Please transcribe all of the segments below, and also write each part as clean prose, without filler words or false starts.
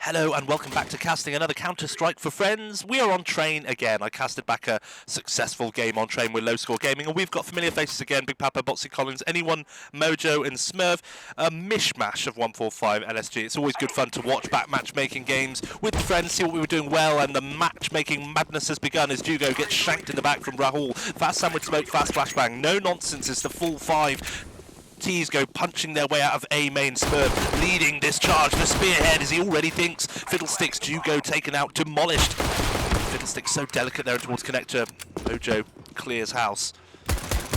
Hello and welcome back to casting another Counter-Strike for friends. We are on Train again. I casted back a successful game on Train with Low Score Gaming, and we've got familiar faces again: Big Papa, Botsie, Collins, Anyone, Mojo, and Smurv. A mishmash of 145 LSG. It's always good fun to watch back matchmaking games with friends, see what we were doing well, and the matchmaking madness has begun as Jugo gets shanked in the back from Rahul. Fast sandwich smoke, fast flashbang. No nonsense, it's the full five. T's go punching their way out of A main. Smurv leading this charge. The spearhead as he already thinks. Fiddlesticks, Jugo taken out, demolished. Fiddlesticks so delicate there towards connector. Mojo clears house.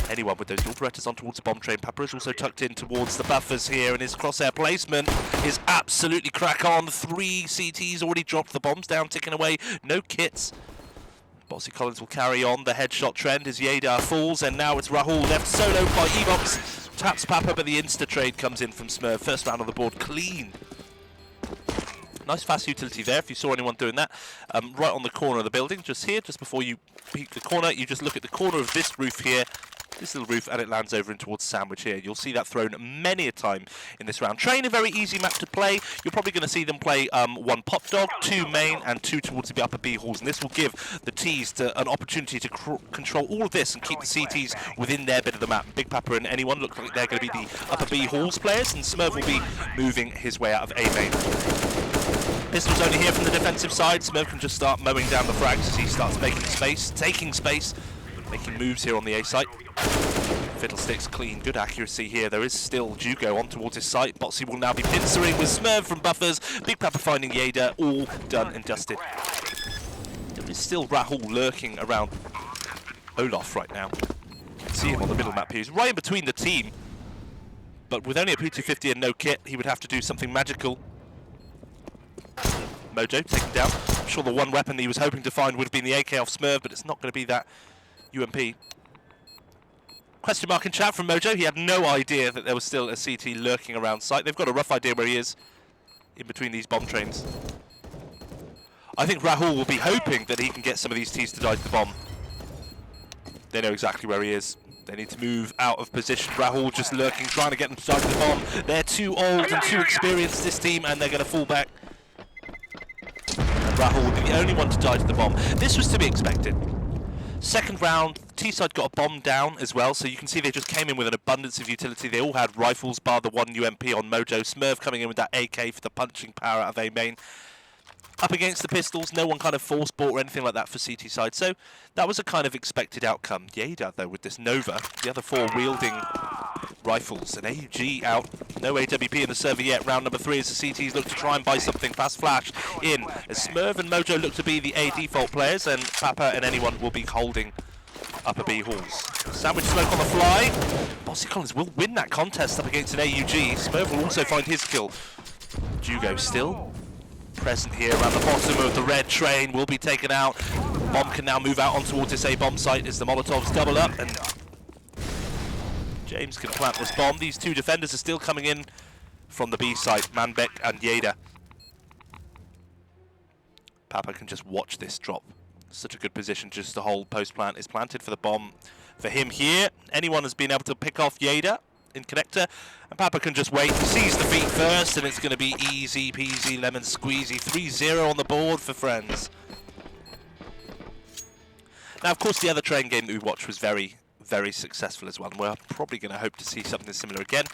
Anyone with those dual Berettas on towards the bomb train. Papa is also tucked in towards the buffers here, and his crosshair placement is absolutely crack on. 3 CTs already dropped. The bombs down, ticking away. No kits. Botsie Collins will carry on the headshot trend as Yeda falls, and now it's Rahul left solo by Evox. Taps Papa, but the insta-trade comes in from Smurv. First round on the board, clean. Nice fast utility there, if you saw anyone doing that. Right on the corner of the building, just here, just before you peek the corner, you just look at the corner of this roof here, this little roof, and it lands over in towards Sandwich here. You'll see that thrown many a time in this round. Train, a very easy map to play. You're probably going to see them play 1 pop dog, 2 main, and 2 towards the upper B halls. And this will give the T's an opportunity to control all of this and keep the CTs within their bit of the map. Big Papa and Anyone look like they're going to be the upper B halls players, and Smurv will be moving his way out of A main. Pistols only here from the defensive side. Smurv can just start mowing down the frags as he starts making space, taking space, making moves here on the A site. Fiddlesticks clean, good accuracy here. There is still Jugo on towards his site. Botsie will now be pincering with Smurv from buffers. Big Papa finding Yeda, all done and dusted. There is still Rahul lurking around Olaf right now. You can see him on the middle map here. He's right in between the team. But with only a P250 and no kit, he would have to do something magical. Mojo taken down. I'm sure the one weapon that he was hoping to find would have been the AK off Smurv, but it's not going to be that UMP. Question mark in chat from Mojo. He had no idea that there was still a CT lurking around site. They've got a rough idea where he is in between these bomb trains. I think Rahul will be hoping that he can get some of these T's to dodge the bomb. They know exactly where he is. They need to move out of position. Rahul just lurking, trying to get them to dodge the bomb. They're too old and too experienced, this team, and they're going to fall back. And Rahul will be the only one to dodge the bomb. This was to be expected. Second round, T-side got a bomb down as well, so you can see they just came in with an abundance of utility. They all had rifles, bar the 1 UMP on Mojo. Smurv coming in with that AK for the punching power out of A main. Up against the pistols, no one kind of force bought or anything like that for CT side, so that was a kind of expected outcome. Yeda, though, with this Nova, the other 4 wielding rifles. An AUG out, no AWP in the server yet. Round number 3 as the CTs look to try and buy something. Fast flash in as Smurv and Mojo look to be the A default players, and Papa and Anyone will be holding upper B halls. Sandwich smoke on the fly. Botsie Collins will win that contest up against an AUG. Smurv will also find his kill. Jugo still present here around the bottom of the red train, will be taken out. Bomb can now move out on towards this A bomb site as the Molotovs double up, and James can plant this bomb. These 2 defenders are still coming in from the B site, Manbeck and Yeda. Papa can just watch this drop. Such a good position just to hold. Post plant is planted for the bomb for him here. Anyone has been able to pick off Yeda in connector, and Papa can just wait. He sees the feet first, and it's going to be easy peasy lemon squeezy. 3-0 on the board for friends. Now, of course, the other train game that we watched was very, very successful as well, and we're probably going to hope to see something similar again.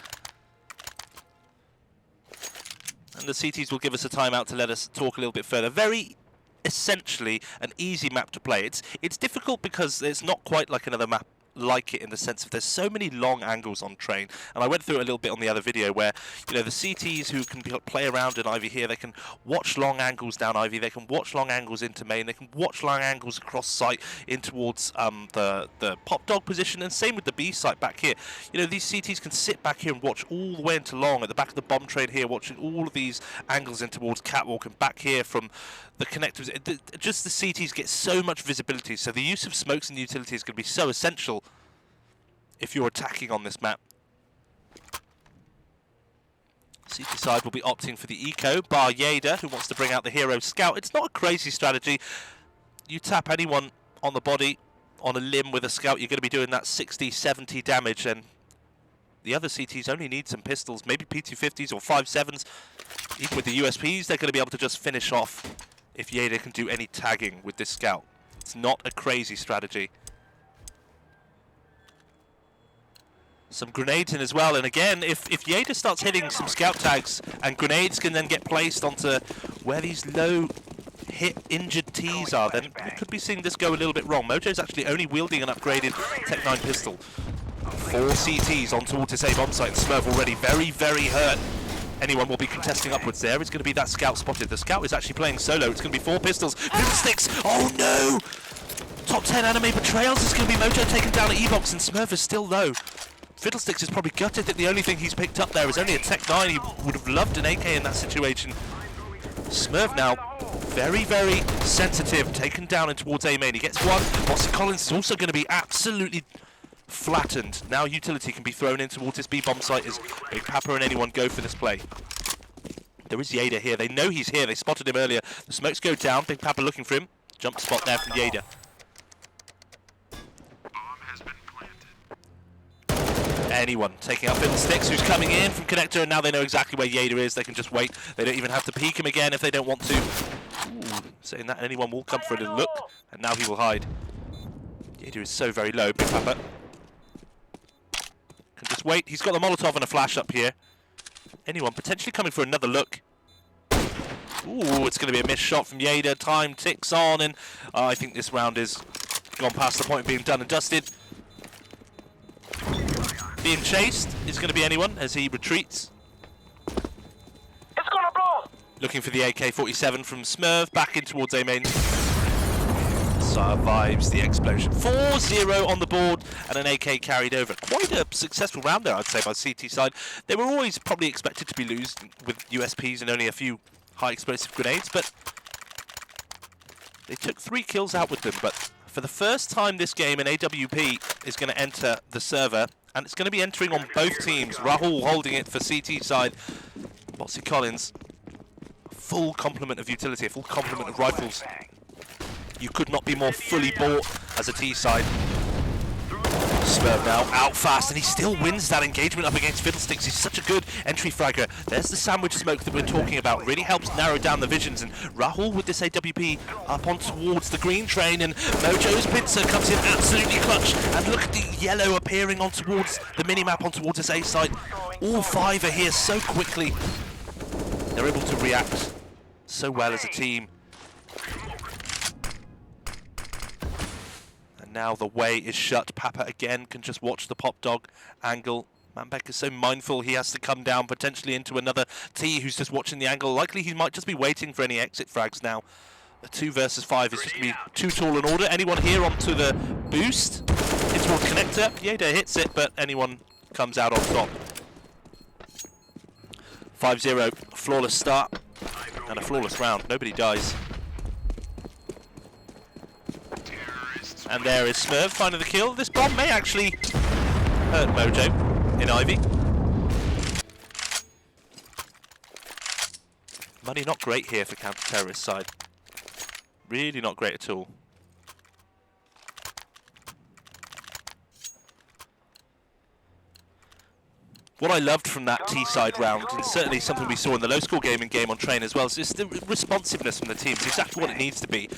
And the CTs will give us a timeout to let us talk a little bit further. Very essentially an easy map to play. It's difficult because it's not quite like another map like it, in the sense of there's so many long angles on Train, and I went through it a little bit on the other video where, you know, the CTs who can play around in Ivy here, they can watch long angles down Ivy, they can watch long angles into main, they can watch long angles across site in towards the pop dog position, and same with the B site back here. You know, these CTs can sit back here and watch all the way into long at the back of the bomb train here, watching all of these angles in towards catwalk, and back here from the connectors. Just the CTs get so much visibility, so the use of smokes and utility is going to be so essential if you're attacking on this map. CT side will be opting for the eco, bar Yeda, who wants to bring out the hero scout. It's not a crazy strategy. You tap Anyone on the body on a limb with a scout, you're going to be doing that 60-70 damage, and The other CTs only need some pistols, maybe P250s or 5.7s. Even with the USPs, they're going to be able to just finish off if Yeda can do any tagging with this scout. It's not a crazy strategy. Some grenades in as well, and again, if Yeda starts hitting some scout tags, and grenades can then get placed onto where these low hit injured Ts are, then we could be seeing this go a little bit wrong. Mojo's actually only wielding an upgraded Tech 9 pistol. 4 CTs on towards this A bomb site, and Smurv already very, very hurt. Anyone will be contesting upwards there. It's going to be that scout spotted. The scout is actually playing solo. It's going to be 4 pistols. Fiddlesticks! Oh no! Top 10 anime betrayals. It's going to be Mojo taken down at E-Box, and Smurv is still low. Fiddlesticks is probably gutted that the only thing he's picked up there is only a Tech 9. He would have loved an AK in that situation. Smurv now, very, very sensitive, taken down and towards A main. He gets one. Botsie Collins is also going to be absolutely flattened. Now utility can be thrown in towards this B bomb site as Big Papa and anyone go for this play. There is Yeda here. They know he's here. They spotted him earlier. The smokes go down. Big Papa looking for him. Jump spot there from Yeda. Anyone taking out Fiddlesticks, who's coming in from Connector, and now they know exactly where Yeda is. They can just wait. They don't even have to peek him again if they don't want to. Ooh, saying that anyone will come for a little look, and now he will hide. Yeda is so very low. Big Papa can just wait. He's got the Molotov and a flash up here. Anyone potentially coming for another look. Ooh, it's going to be a missed shot from Yeda. Time ticks on, and I think this round is gone past the point of being done and dusted. Being chased is going to be anyone as he retreats. It's gonna blow! Looking for the AK-47 from Smurv, back in towards A main. Survives the explosion. 4-0 on the board and an AK carried over. Quite a successful round there, I'd say, by CT side. They were always probably expected to be losing with USPs and only a few high explosive grenades, but they took 3 kills out with them. But for the first time this game, an AWP is going to enter the server, and it's going to be entering on both teams. Rahul holding it for CT side. Botsie Collins, full complement of utility, a full complement of rifles. You could not be more fully bought as a T side. Smurv now out fast, and he still wins that engagement up against Fiddlesticks. He's such a good entry fragger. There's the sandwich smoke that we're talking about. Really helps narrow down the visions. And Rahul with this AWP up on towards the green train, and Mojo's pincer comes in absolutely clutch. And look at the yellow appearing on towards the minimap on towards this A site. All 5 are here so quickly. They're able to react so well as a team. Now the way is shut. Papa again can just watch the pop dog angle. Manbeck is so mindful he has to come down potentially into another T who's just watching the angle. Likely he might just be waiting for any exit frags now. A 2 versus 5 is just going to be too tall an order. Anyone here onto the boost? It's towards Connector. Yeda hits it, but anyone comes out on top. 5-0, flawless start and a flawless round. Nobody dies. And there is Smurv finding the kill. This bomb may actually hurt Mojo in Ivy. Money not great here for counter-terrorist side. Really not great at all. What I loved from that T-side round, and certainly something we saw in the low-score gaming game on Train as well, is the responsiveness from the team. It's exactly what it needs to be.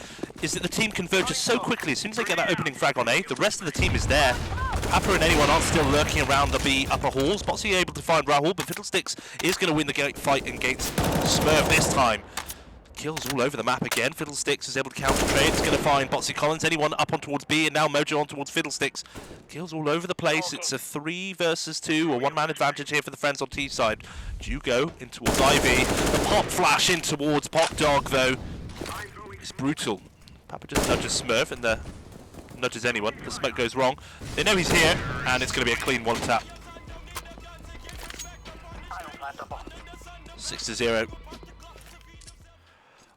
Is that the team converges so quickly. As soon as they get that opening frag on A, the rest of the team is there. Papa and anyone aren't still lurking around the B upper halls. Botsie able to find Rahul, but Fiddlesticks is going to win the gate fight against Smurv this time. Kills all over the map again. Fiddlesticks is able to counter-trade. It's going to find Botsie Collins. Anyone up on towards B, and now Mojo on towards Fiddlesticks. Kills all over the place. It's a 3 versus 2, or 1-man advantage here for the friends on T side. Jugo in towards Ivy. The pop flash in towards Pop Dog, though, is brutal. Papa just nudges Smurv, and the nudges anyone. The smoke goes wrong. They know he's here, and it's going to be a clean 1-tap. 6-0.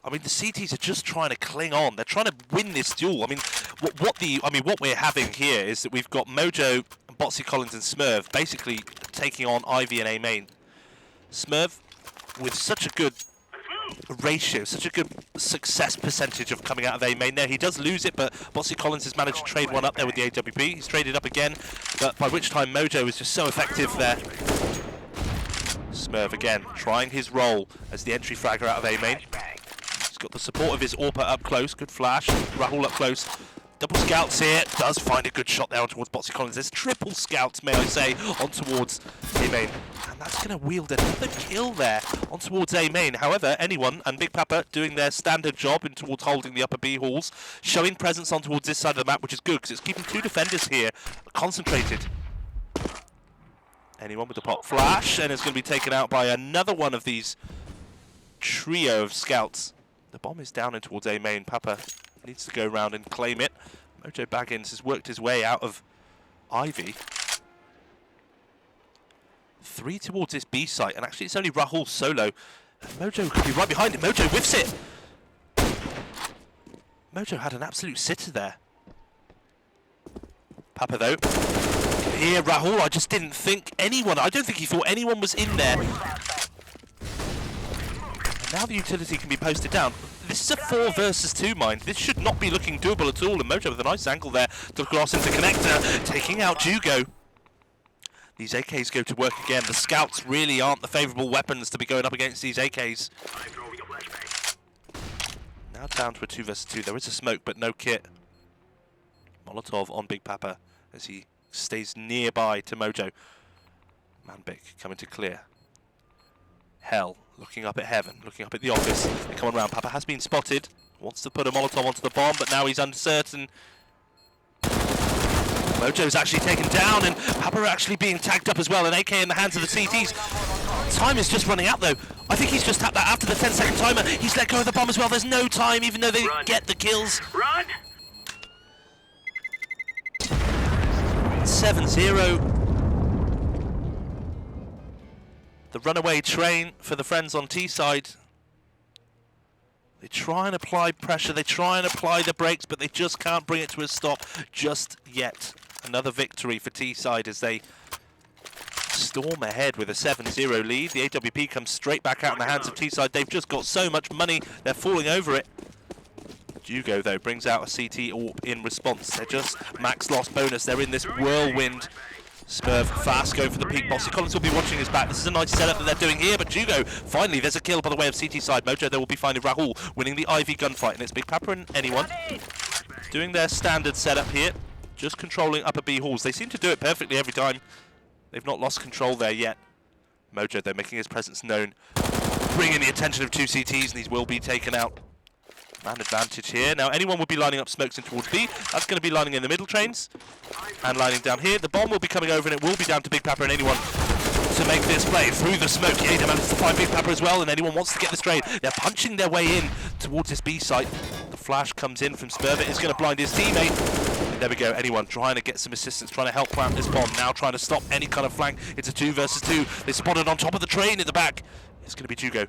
I mean, the CTs are just trying to cling on. They're trying to win this duel. I mean, what we're having here is that we've got Mojo, Botsie Collins, and Smurv basically taking on Ivy and A main. Smurv with such a good ratio, such a good success percentage of coming out of A main there. He does lose it, but Botsie Collins has managed to trade one up there with the AWP. He's traded up again, but by which time Mojo is just so effective there. Smurv again, trying his role as the entry fragger out of A main. He's got the support of his AWP up close, good flash, Rahul up close. Double scouts here, does find a good shot there on towards Botsie Collins. There's triple scouts, may I say, on towards A main. And that's going to wield another kill there on towards A main. However, anyone and Big Papa doing their standard job in towards holding the upper B halls, showing presence on towards this side of the map, which is good because it's keeping two defenders here concentrated. Anyone with the pop flash, and it's going to be taken out by another one of these trio of scouts. The bomb is down in towards A main. Papa needs to go around and claim it. Mojo Baggins has worked his way out of Ivy. 3 towards this B site, and actually it's only Rahul solo. Mojo could be right behind him. Mojo whiffs it. Mojo had an absolute sitter there. Papa though. Here Rahul, I just didn't think anyone, I don't think he thought anyone was in there. And now the utility can be posted down. This is a 4 versus 2 mind. This should not be looking doable at all. And Mojo with a nice angle there to cross into connector, taking out Jugo. These AKs go to work again. The scouts really aren't the favourable weapons to be going up against these AKs. Now down to a 2 versus 2. There is a smoke, but no kit. Molotov on Big Papa as he stays nearby to Mojo. Manbik coming to clear. Hell looking up at heaven, looking up at the office. They come on round. Papa has been spotted. Wants to put a Molotov onto the bomb, but now he's uncertain. Mojo's actually taken down, and Papa are actually being tagged up as well. An AK in the hands of the CTs. Time is just running out though. I think he's just tapped that after the 10-second timer. He's let go of the bomb as well. There's no time, even though they get the kills. Run! 7-0. The runaway train for the friends on T side. They try and apply pressure, they try and apply the brakes, but they just can't bring it to a stop just yet. Another victory for T side as they storm ahead with a 7-0 lead. The AWP comes straight back out in the hands of T side. They've just got so much money, they're falling over it. Jugo though brings out a CT AWP in response. They're just max loss bonus, they're in this whirlwind. Smurv fast going for the peak. Botsie Collins will be watching his back. This is a nice setup that they're doing here, but Jugo, finally there's a kill by the way of CT side. Mojo, they will be finding Rahul winning the Ivy gunfight, and it's Big Papa and anyone doing their standard setup here, just controlling upper B halls. They seem to do it perfectly every time. They've not lost control there yet. Mojo, though, making his presence known, bringing the attention of 2 CTs, and these will be taken out. Man advantage here. Now anyone will be lining up smokes in towards B. That's going to be lining in the middle trains and lining down here. The bomb will be coming over, and it will be down to Big Papa and anyone to make this play through the smoke. Ada manages to find Big Papa as well, and anyone wants to get this trade. They're punching their way in towards this B site. The flash comes in from Smurv. It's going to blind his teammate. And there we go. Anyone trying to get some assistance, trying to help plant this bomb. Now trying to stop any kind of flank. It's a 2 versus 2. They spotted on top of the train at the back. It's going to be Jugo.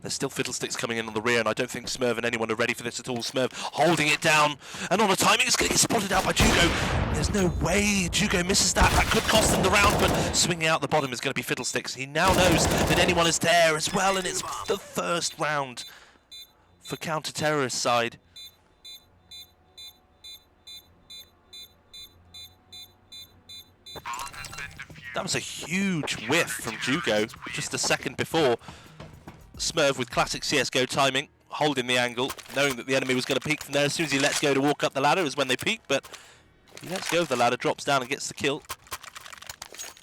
There's still fiddlesticks coming in on the rear, and I don't think Smurv and anyone are ready for this at all. Smurv holding it down, and on a timing, it's going to get spotted out by Jugo. There's no way Jugo misses that. That could cost him the round, but swinging out the bottom is going to be fiddlesticks. He now knows that anyone is there as well, and it's the first round for counter-terrorist side. That was a huge whiff from Jugo just a second before. Smurv with classic CSGO timing, holding the angle, knowing that the enemy was going to peek from there. As soon as he lets go to walk up the ladder is when they peek, but he lets go of the ladder, drops down and gets the kill.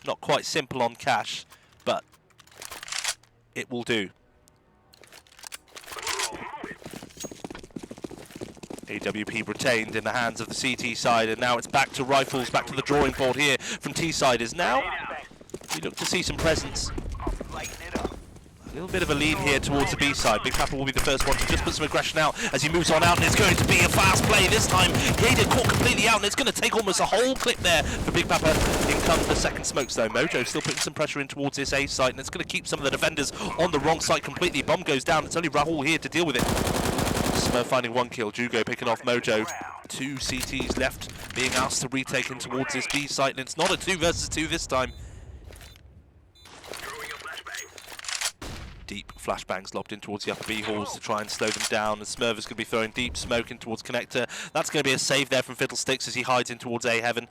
Not quite simple on cash, but it will do. AWP retained in the hands of the CT side, and now it's back to rifles, back to the drawing board here from T side. Is now we look to see some presence. A little bit of a lead here towards the B side. Big Papa will be the first one to just put some aggression out as he moves on out, and it's going to be a fast play this time. Gator caught completely out, and it's going to take almost a whole clip there for Big Papa. In comes the second smokes though. Mojo still putting some pressure in towards this A site, and it's going to keep some of the defenders on the wrong side completely. Bomb goes down. It's only Rahul here to deal with it. Smurv finding 1 kill. Jugo picking off Mojo. 2 CTs left being asked to retake in towards this B site, and it's not a 2 versus 2 this time. Deep flashbangs lobbed in towards the upper B halls to try and slow them down, and Smurv is going to be throwing deep smoke in towards connector. That's going to be a save there from Fiddlesticks as he hides in towards A heaven.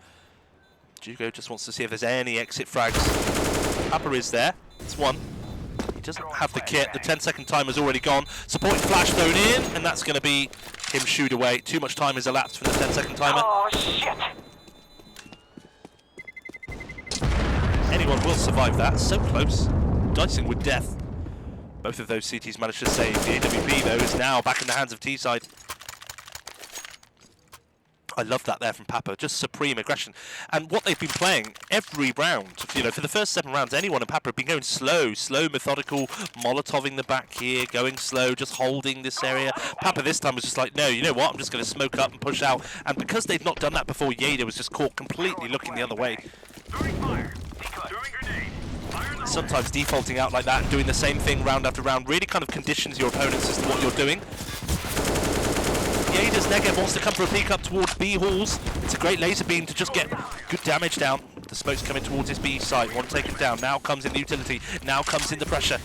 Jugo just wants to see if there's any exit frags. Papa is there. It's one. He doesn't have the kit. The 10-second timer's already gone. Supporting flash thrown in, and that's going to be him shooed away. Too much time has elapsed from the 10-second timer. Oh, shit! Anyone will survive that. So close. Dicing with death. Both of those CTs managed to save. The AWP, though, is now back in the hands of T-side. I love that there from Papa. Just supreme aggression. And what they've been playing every round, you know, for the first 7 rounds, anyone and Papa have been going slow, methodical, Molotoving the back here, going slow, just holding this area. Papa this time was just like, no, you know what, I'm just going to smoke up and push out. And because they've not done that before, Yeda was just caught completely looking the other way. Sometimes defaulting out like that and doing the same thing round after round really kind of conditions your opponents as to what you're doing. Yeda's Negev wants to come for a peek up towards B halls. It's a great laser beam to just get good damage down. The smoke's coming towards his B side. One taken down. Now comes in the utility. Now comes in the pressure.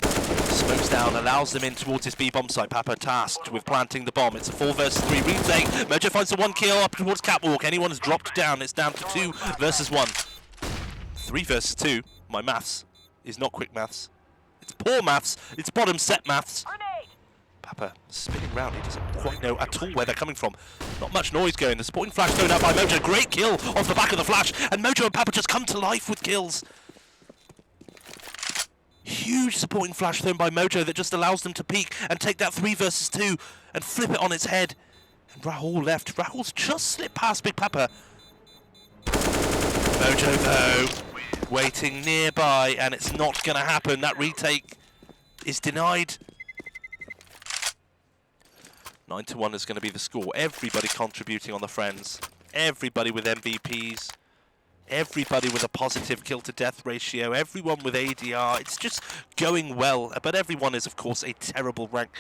Smoke's down, allows them in towards his B bomb site. Papa tasked with planting the bomb. It's a 4 versus 3 retake. Mojo finds the 1 kill up towards Catwalk. Anyone has dropped down. It's down to 2 versus 1. 3 versus 2. My maths is not quick maths. It's poor maths. It's bottom set maths. Papa spinning round. He doesn't quite know at all where they're coming from. Not much noise going. The supporting flash thrown out by Mojo. Great kill off the back of the flash. And Mojo and Papa just come to life with kills. Huge supporting flash thrown by Mojo that just allows them to peek and take that 3 versus 2 and flip it on its head. And Rahul left. Rahul's just slipped past Big Papa. Mojo though, waiting nearby, and it's not going to happen. That retake is denied. 9-1 is going to be the score. Everybody contributing on the friends. Everybody with MVPs. Everybody with a positive kill-to-death ratio. Everyone with ADR. It's just going well. But everyone is, of course, a terrible rank.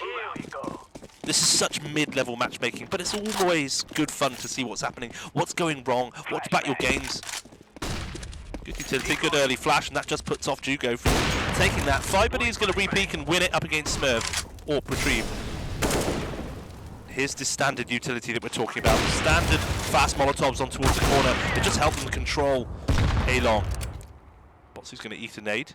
This is such mid-level matchmaking, but it's always good fun to see what's happening, what's going wrong, watch back your games. Good utility, good early flash, and that just puts off Jugo from taking that. Fibody is going to re-peek and win it up against Smurv, or Retrieve. Here's the standard utility that we're talking about. Standard fast Molotovs on towards the corner. They just help them control A-Long. Botsie's going to eat a nade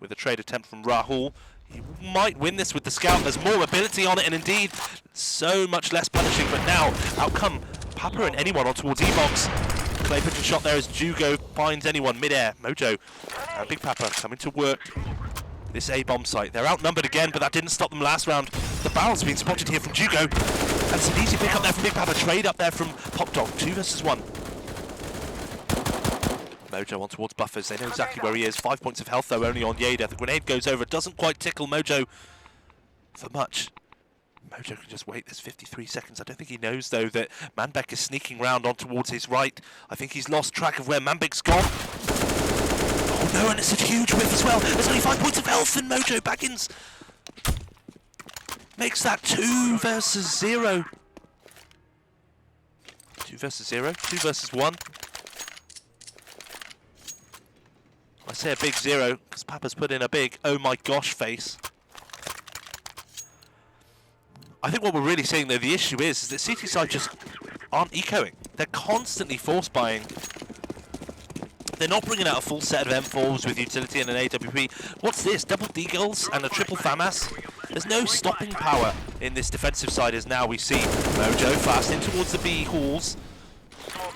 with a trade attempt from Rahul. He might win this with the scout. There's more ability on it, and indeed, so much less punishing. But now, out come Papa and anyone on towards E-Box. Clay pitching shot there as Jugo finds anyone mid-air. Mojo and Big Papa coming to work this A-bomb site. They're outnumbered again, but that didn't stop them last round. The barrel's been spotted here from Jugo. And it's an easy pick up there from Big Papa. Trade up there from Pop Dog. 2 versus 1. Mojo on towards buffers. They know exactly where he is. 5 points of health, though, only on Yeda. The grenade goes over. Doesn't quite tickle Mojo for much. Mojo can just wait. There's 53 seconds. I don't think he knows, though, that Manbeck is sneaking round on towards his right. I think he's lost track of where Manbeck's gone. Oh, no, and it's a huge whiff as well. There's only 5 points of health, and Mojo Baggins makes that 2 versus 0. 2 versus 0. 2 versus 1. I say a big 0 because Papa's put in a big oh my gosh face. I think what we're really seeing, though, the issue is that CT side just aren't ecoing. They're constantly force buying. They're not bringing out a full set of M4s with utility and an AWP. What's this? Double Deagles and a triple FAMAS? There's no stopping power in this defensive side as now we see Mojo fast in towards the B halls.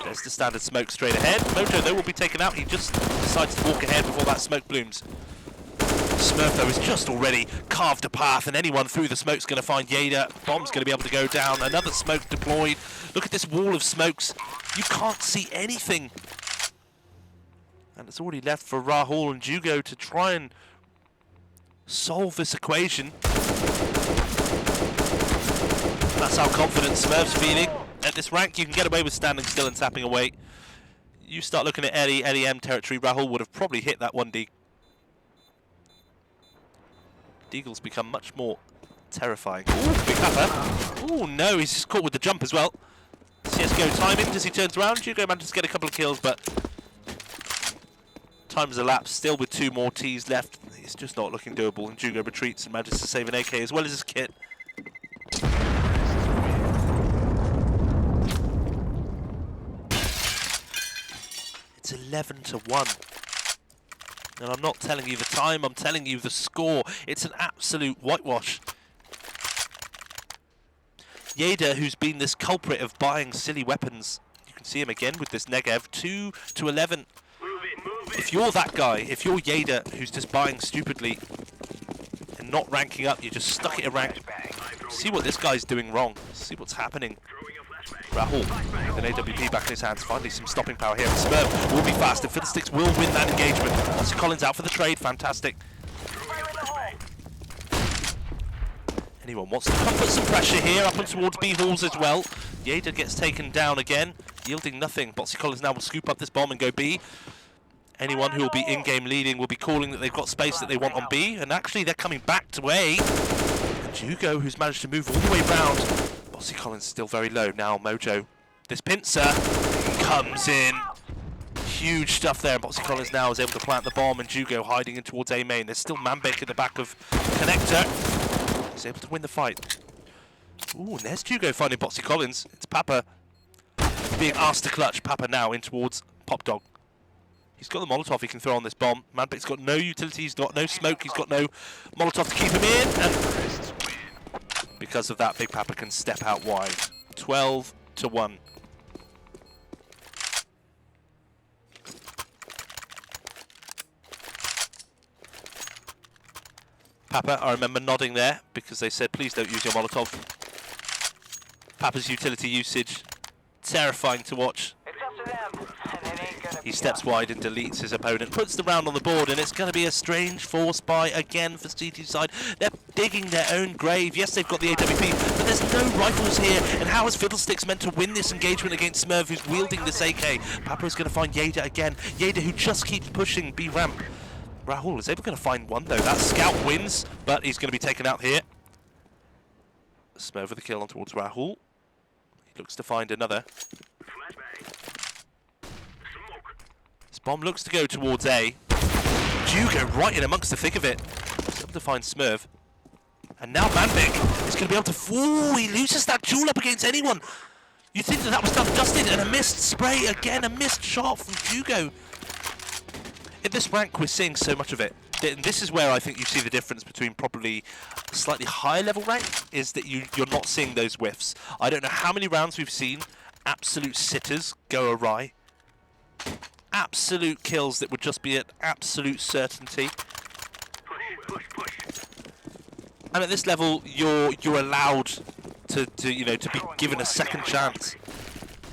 There's the standard smoke straight ahead. Mojo, though, will be taken out. He just decides to walk ahead before that smoke blooms. Smurv, though, has just already carved a path, and anyone through the smoke's going to find Yeda. Bomb's going to be able to go down. Another smoke deployed. Look at this wall of smokes. You can't see anything. And it's already left for Rahul and Jugo to try and solve this equation. That's how confident Smurv's feeling. At this rank, you can get away with standing still and tapping away. You start looking at LEM territory, Rahul would have probably hit that 1D. Deagle's become much more terrifying. Ooh, Big Papa. Oh no, he's just caught with the jump as well. CSGO timing as he turns around. Jugo manages to get a couple of kills, but Time's elapsed, still with 2 more Ts left. It's just not looking doable, and Jugo retreats and manages to save an AK as well as his kit. It's 11-1. And I'm not telling you the time, I'm telling you the score. It's an absolute whitewash. Yeda, who's been this culprit of buying silly weapons. You can see him again with this Negev, 2-11. If you're that guy, if you're Yeda, who's just buying stupidly and not ranking up, you're just stuck at a rank. See what this guy's doing wrong. See what's happening. Rahul with an AWP back in his hands. Finally some stopping power here. Smurv will be fast and Fiddlesticks will win that engagement. Botsie Collins out for the trade. Fantastic. Anyone wants to come put some pressure here up and towards B halls as well. Yeda gets taken down again, yielding nothing. Botsie Collins now will scoop up this bomb and go B. Anyone who will be in-game leading will be calling that they've got space that they want on B, and actually they're coming back to A. And Jugo, who's managed to move all the way round. Botsie Collins still very low. Now Mojo, this pincer comes in. Huge stuff there, and Botsie Collins now is able to plant the bomb, and Jugo hiding in towards A main. There's still Manbek at the back of Connector. He's able to win the fight. Ooh, and there's Jugo finding Botsie Collins. It's Papa being asked to clutch. Papa now in towards Pop Dog. He's got the Molotov he can throw on this bomb. Manbek's got no utility, he's got no smoke, he's got no Molotov to keep him in, and because of that, Big Papa can step out wide. 12-1. Papa, I remember nodding there because they said please don't use your Molotov. Papa's utility usage, terrifying to watch. He steps wide and deletes his opponent, puts the round on the board, and it's going to be a strange force buy again for CT side. They're digging their own grave. Yes, they've got the AWP, but there's no rifles here. And how is Fiddlesticks meant to win this engagement against Smurv, who's wielding this AK? Papa is going to find Yeda again. Yeda, who just keeps pushing B ramp. Rahul is able to find one, though. That scout wins, but he's going to be taken out here. Smurv with the kill on towards Rahul. He looks to find another. Bomb looks to go towards A. Jugo right in amongst the thick of it. He's able to find Smurv. And now Manbek is going to be able to... Ooh, he loses that duel up against anyone. You think that was done dusted, and a missed spray again, a missed shot from Jugo. In this rank, we're seeing so much of it. And this is where I think you see the difference between probably a slightly higher level rank, is that you're not seeing those whiffs. I don't know how many rounds we've seen absolute sitters go awry. Absolute kills that would just be at absolute certainty. And at this level, you're allowed to be given a second chance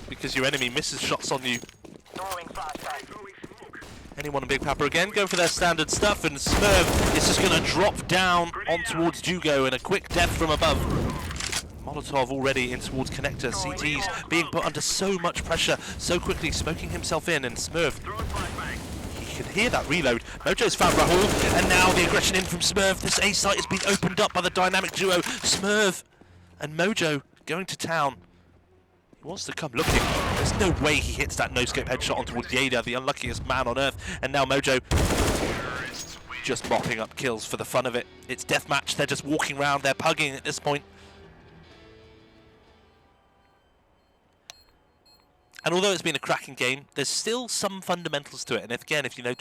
because your enemy misses shots on you. Anyone on Big Papa again, go for their standard stuff, and Smurv is just going to drop down on towards Jugo, and a quick death from above. Molotov already in towards Connector. CT's being put under so much pressure so quickly, smoking himself in, and Smurv, he can hear that reload. Mojo's found Rahul, and now the aggression in from Smurv. This A site has been opened up by the dynamic duo. Smurv and Mojo going to town. He wants to come looking. There's no way he hits that no-scope headshot on towards Yeda, the unluckiest man on earth. And now Mojo just mopping up kills for the fun of it. It's deathmatch. They're just walking around. They're pugging at this point. And although it's been a cracking game, there's still some fundamentals to it. And again, if you know,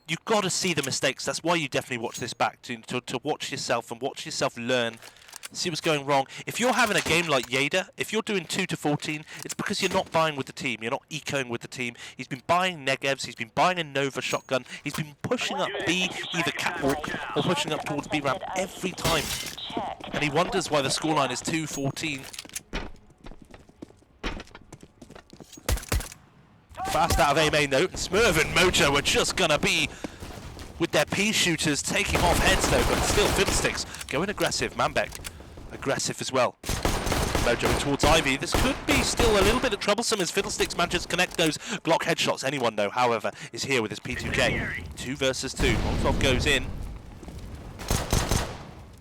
you've got to see the mistakes. That's why you definitely watch this back, to watch yourself and watch yourself learn, see what's going wrong. If you're having a game like Yeda, if you're doing 2-14, it's because you're not buying with the team. You're not ecoing with the team. He's been buying Negevs. He's been buying a Nova shotgun. He's been pushing up B, either catwalk or pushing up towards B ramp every time. And he wonders why the scoreline is 2-14. Fast out of A main though. Smurv and Mojo are just gonna be with their pea shooters taking off heads though, but still Fiddlesticks going aggressive. Manbek aggressive as well. Mojo in towards Ivy. This could be still a little bit of troublesome as Fiddlesticks manages to connect those Glock headshots. Anyone though, however, is here with his P2K. 2 versus 2. Molotov goes in.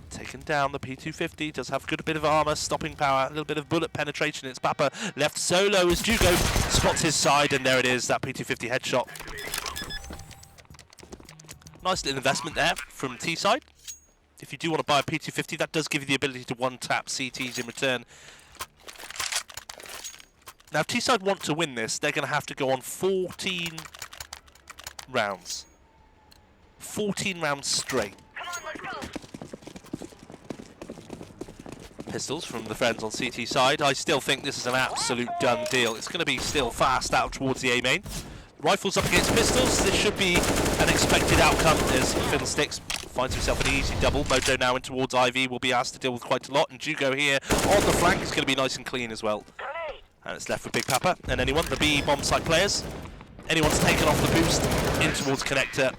Taken down, the P250 does have a good bit of armor, stopping power, a little bit of bullet penetration. It's Papa left solo as Jugo spots his side, and there it is, that P250 headshot. Nice little investment there from T-side. If you do want to buy a P250, that does give you the ability to one-tap CTs in return. Now, if T-side want to win this, they're going to have to go on 14 rounds. 14 rounds straight. Come on, let's go. Pistols from the friends on CT side. I still think this is an absolute done deal. It's going to be still fast out towards the A main. Rifles up against pistols. This should be an expected outcome as Fiddlesticks finds himself an easy double. Mojo now in towards Ivy will be asked to deal with quite a lot. And Jugo here on the flank is going to be nice and clean as well. And it's left for Big Papa and anyone, the B bomb site players. Anyone's taken off the boost in towards Connector.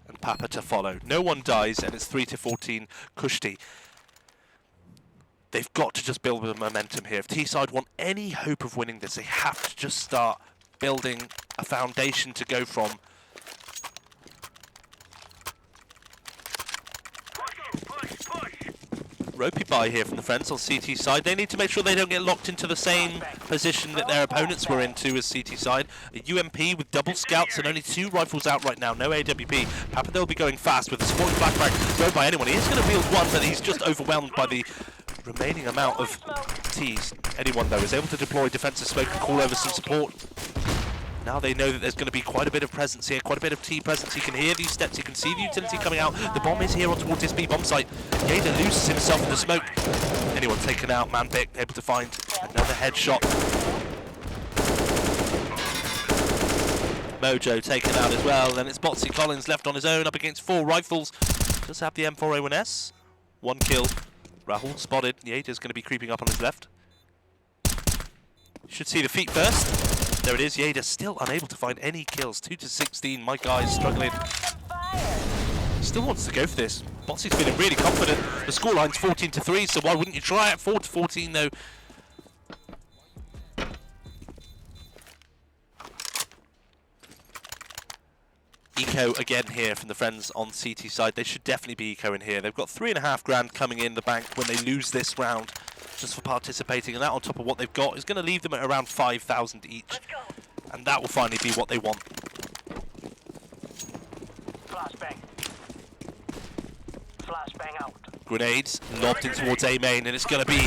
And Papa to follow. No one dies and it's 3-14 Kushti. They've got to just build the momentum here. If T-side want any hope of winning this, they have to just start building a foundation to go from. Ropey buy here from the friends on CT side. They need to make sure they don't get locked into the same position that their opponents were into as CT side. A UMP with double scouts and only 2 rifles out right now. No AWP. Papa they'll be going fast with the support flashback thrown by anyone. He is going to wield one, but he's just overwhelmed by the remaining amount of Ts. Anyone though is able to deploy defensive smoke and call over some support. Now they know that there's going to be quite a bit of presence here, quite a bit of T presence. You can hear these steps, you can see the utility coming out. The bomb is here on towards this B bomb site. Yader loses himself in the smoke. Anyone taken out, Manpick able to find another headshot. Mojo taken out as well. Then it's Botsie Collins left on his own up against 4 rifles. Does have the M4A1S. 1 kill. Rahul spotted. Yader's going to be creeping up on his left. Should see the feet first. There it is, Yader still unable to find any kills. 2-16, my guy's struggling. Still wants to go for this. Botsie's feeling really confident. The scoreline's 14-3, so why wouldn't you try it? 4-14 though. Eco again here from the friends on CT side. They should definitely be eco in here. They've got 3.5 grand coming in the bank when they lose this round, just for participating, and that on top of what they've got is going to leave them at around 5,000 each, and that will finally be what they want. Flashbang. Flashbang out. Grenades lobbed in towards A main, and it's going to be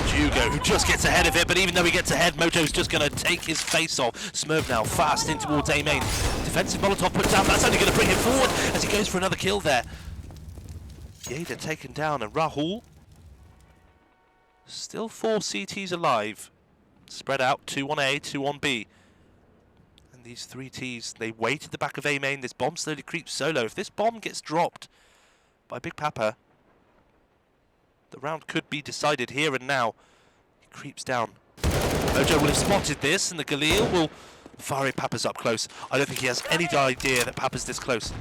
Jugo who just gets ahead of it, but even though he gets ahead, Mojo's just going to take his face off. Smurv now fast in towards A main. Defensive Molotov put down, that's only going to bring him forward as he goes for another kill there. Yader taken down, and Rahul still 4 CTs alive. Spread out, 2 on A, 2 on B. And these 3 Ts, they wait at the back of A main. This bomb slowly creeps solo. If this bomb gets dropped by Big Papa, the round could be decided here and now. He creeps down. Mojo will have spotted this, and the Galil will fire Papa's up close. I don't think he has any idea that Papa's this close.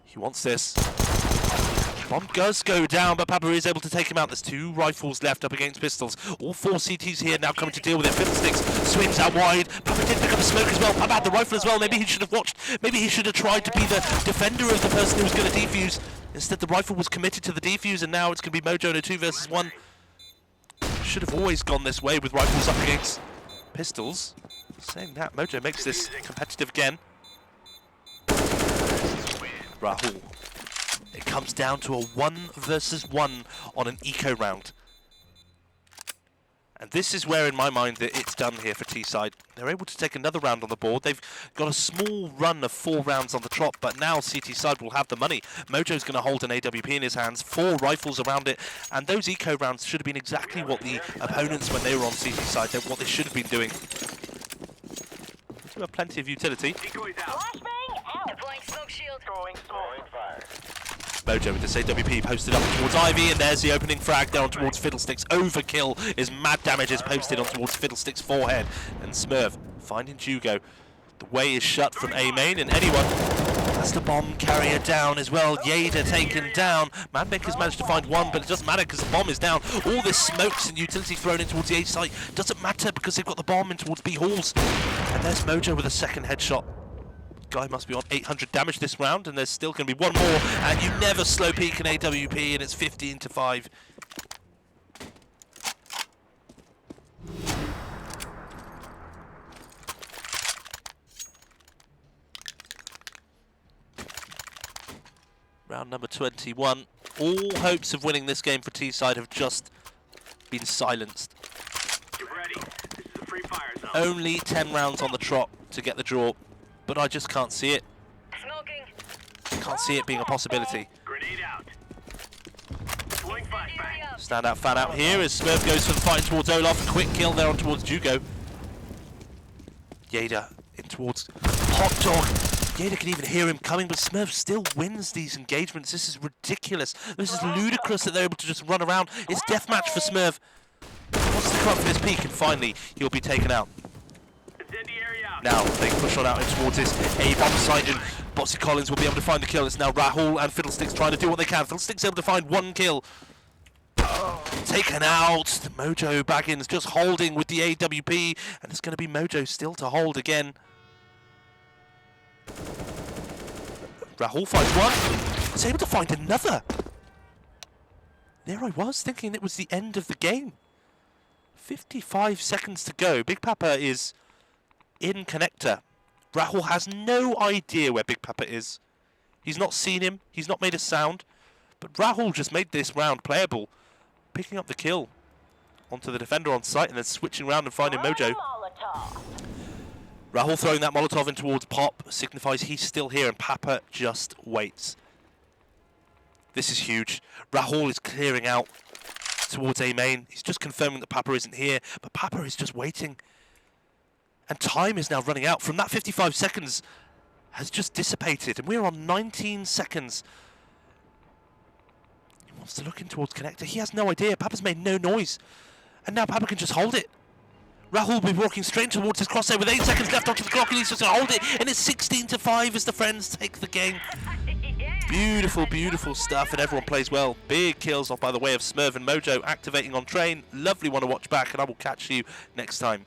He wants this. Bomb does go down, but Papa is able to take him out. There's 2 rifles left up against pistols. All 4 CTs here now coming to deal with it. Fiddlesticks swings out wide. Papa did pick up a smoke as well. Papa had the rifle as well. Maybe he should have watched. Maybe he should have tried to be the defender of the person who was going to defuse. Instead, the rifle was committed to the defuse, and now it's going to be Mojo in a 2 versus 1. Should have always gone this way with rifles up against pistols. Saying that, Mojo makes this competitive again. Rahul. It comes down to a 1 versus 1 on an eco round. And this is where, in my mind, that it's done here for T-side. They're able to take another round on the board. They've got a small run of 4 rounds on the trot, but now CT side will have the money. Mojo's going to hold an AWP in his hands, 4 rifles around it, and those eco rounds should have been exactly what the opponents, when they were on CT side, what they should have been doing. They do have plenty of utility. Deploying smoke shield. Throwing fire. Mojo with this AWP posted up towards Ivy, and there's the opening frag down towards Fiddlesticks. Overkill is mad damage is posted on towards Fiddlesticks' forehead. And Smurv finding Jugo. The way is shut from A main, and anyone has the bomb carrier down as well. Yader taken down. Manbeck has managed to find one, but it doesn't matter because the bomb is down. All this smokes and utility thrown in towards the A site doesn't matter because they've got the bomb in towards B halls. And there's Mojo with a second headshot. Guy must be on 800 damage this round, and there's still going to be one more, and you never slow peak an AWP, and it's 15-5. Round number 21. All hopes of winning this game for T-side have just been silenced. Get ready. This is a free fire zone. Only 10 rounds on the trot to get the draw, but I just can't see it. Smoking. Can't see it being a possibility. Grenade out. Deploying flashbang. Standout fan out here as Smurv goes for the fight towards Olaf. Quick kill there on towards Jugo. Yada in towards Hot Dog. Yada can even hear him coming, but Smurv still wins these engagements. This is ridiculous. This is ludicrous that they're able to just run around. It's deathmatch for Smurv. He wants to come up for this peak, and finally he'll be taken out. Incendiary out. Now they push on out in towards this A-bomb site, and Botsie Collins will be able to find the kill. It's now Rahul and Fiddlesticks trying to do what they can. Fiddlesticks able to find one kill. Taken out. Mojo Baggins just holding with the AWP, and it's going to be Mojo still to hold again. Rahul finds one. Was able to find another. There I was thinking it was the end of the game. 55 seconds to go. Big Papa is in connector. Rahul has no idea where Big Papa is. He's not seen him. He's not made a sound. But Rahul just made this round playable. Picking up the kill onto the defender on site and then switching around and finding Mojo. Rahul throwing that Molotov in towards Pop signifies he's still here, and Papa just waits. This is huge. Rahul is clearing out towards A main. He's just confirming that Papa isn't here, but Papa is just waiting. And time is now running out. From that 55 seconds has just dissipated, and we're on 19 seconds. He wants to look in towards connector. He has no idea. Papa's made no noise. And now Papa can just hold it. Rahul will be walking straight towards his crossover with 8 seconds left onto the clock, and he's just going to hold it. And it's 16-5 as the Friends take the game. Beautiful, beautiful stuff, and everyone plays well. Big kills off by the way of Smurv and Mojo activating on train. Lovely one to watch back, and I will catch you next time.